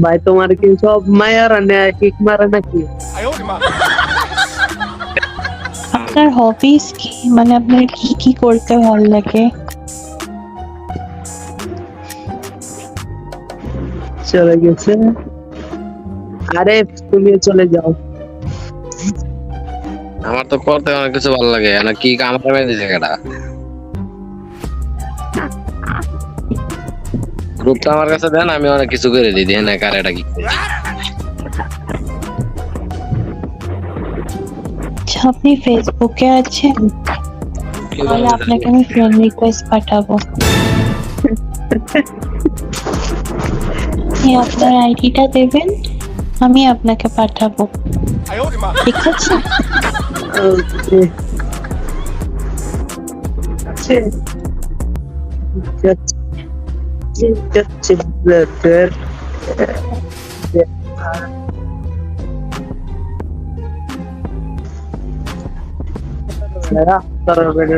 ভাই তোমার কি সব মায়ারা নেয় কিক মারে নাকি? আপনার হবিস কি, মানে আপনার কি কি করতে ভালো লাগে? চলে গেছে। আরে তুমি চলে যাও। আমার তো করতে অনেক কিছু ভালো লাগে না, কি কাম করে দিছে কেডা? গ্রুপটা আমার কাছে দেন, আমি অনেক কিছু করে দিই, দেখেন না কার এটা কি করে। আচ্ছা, আপনি ফেসবুকে আছেন? কি তাহলে বলবো? আপনাকে আমি ফ্রেন্ড রিকোয়েস্ট পাঠাবো। আপনি আপনার আইডিটা দেবেন, আমি আপনাকে পাঠাবো, ঠিক আছে? ওকে। আছে। ঠিক আছে। ঠিক আছে, ব্রাদার। তারা বেড়ে